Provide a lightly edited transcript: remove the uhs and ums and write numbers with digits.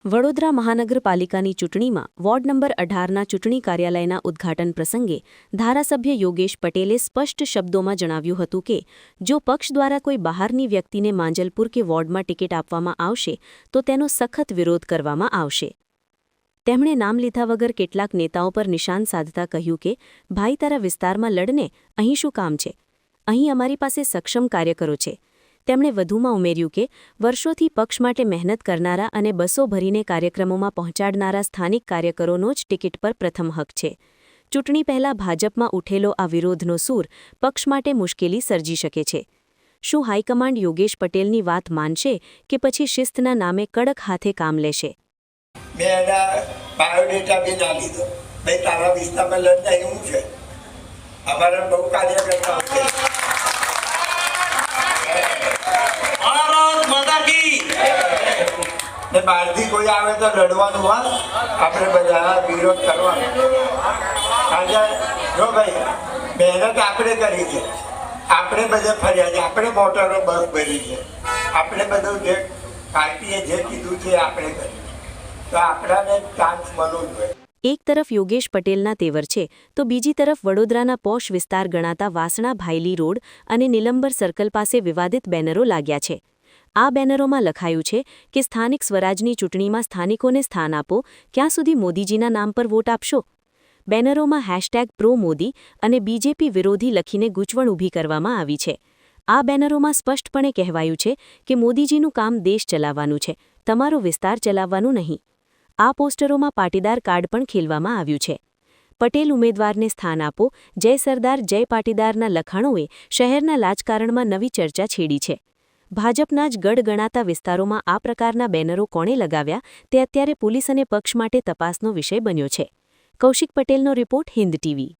વડોદરા મહાનગરપાલિકાની ચૂંટણીમાં ward number 18ના ચૂંટણી કાર્યાલયના ઉદ્ઘાટન પ્રસંગે ધારાસભ્ય યોગેશ પટેલે સ્પષ્ટ શબ્દોમાં જણાવ્યું હતું કે જો પક્ષ દ્વારા કોઈ બહારની વ્યક્તિને માંજલપુર કે વોર્ડમાં ટિકિટ આપવામાં આવશે તો તેનો સખત વિરોધ કરવામાં આવશે। તેમણે નામ લીધા વગર કેટલાક નેતાઓ પર નિશાન સાધતા કહ્યું કે ભાઈ તારા વિસ્તારમાં લડને, અહીં શું કામ છે? અહીં અમારી પાસે સક્ષમ કાર્યકરો છે। તેમણે વધુમાં ઉમેર્યું કે વર્ષોથી પક્ષ માટે મહેનત કરનારા અને બસો ભરીને કાર્યક્રમોમાં પહોંચાડનારા સ્થાનિક કાર્યકરોનો જ ટિકિટ પર પ્રથમ હક છે। ચૂંટણી પહેલા ભાજપમાં ઉઠેલો આ વિરોધનો સૂર પક્ષ માટે મુશ્કેલી સર્જી શકે છે। શું હાઈકમાન્ડ યોગેશ પટેલની વાત માનશે કે પછી શિસ્તના નામે કડક હાથે કામ લેશે? મેં એના બાયોડેટા બી ના લીધો, ભાઈ તારા વિસ્તારમાં લડતા એવું છે, અમારા બહુ કાર્યકર્તાઓ છે। ને બહારથી કોઈ આવે તો લડવાનું, હા આપણે બધા વિરોધ કરવાનો। આજે જો ભાઈ મહેનત આપણે કરી છે, આપણે બધે ફર્યા છે, આપણે મોટરો બસ ભરી છે, આપણે બધું જે પાર્ટીએ જે કીધું છે આપણે કર્યું, તો આપણાને ચાન્સ મળવો જોઈએ। એક તરફ યોગેશ પટેલના તેવર છે તો બીજી તરફ વડોદરાના પોશ વિસ્તાર ગણાતા વાસણા ભાયલી રોડ અને નિલંબર સર્કલ પાસે વિવાદિત બેનરો લાગ્યા છે। આ બેનરોમાં લખાયું છે કે સ્થાનિક સ્વરાજની ચૂંટણીમાં સ્થાનિકોને સ્થાન આપો, ક્યાં સુધી મોદીજીના નામ પર વોટ આપશો? બેનરોમાં #ProModi અને બીજેપી વિરોધી લખીને ગૂંચવણ ઊભી કરવામાં આવી છે। આ બેનરોમાં સ્પષ્ટપણે કહેવાયું છે કે મોદીજીનું કામ દેશ ચલાવવાનું છે, તમારો વિસ્તાર ચલાવવાનું નહીં। આ પોસ્ટરોમાં પાટીદાર કાર્ડ પણ ખેલવામાં આવ્યું છે। પટેલ ઉમેદવારને સ્થાન આપો, જય સરદાર જય પાટીદારના લખાણોએ શહેરના રાજકારણમાં નવી ચર્ચા છેડી છે। ભાજપના જ ગઢ ગણાતા વિસ્તારોમાં આ પ્રકારના બેનરો કોણે લગાવ્યા તે અત્યારે પોલીસ અને પક્ષ માટે તપાસનો વિષય બન્યો છે। કૌશિક પટેલનો રિપોર્ટ, હિન્દ ટીવી।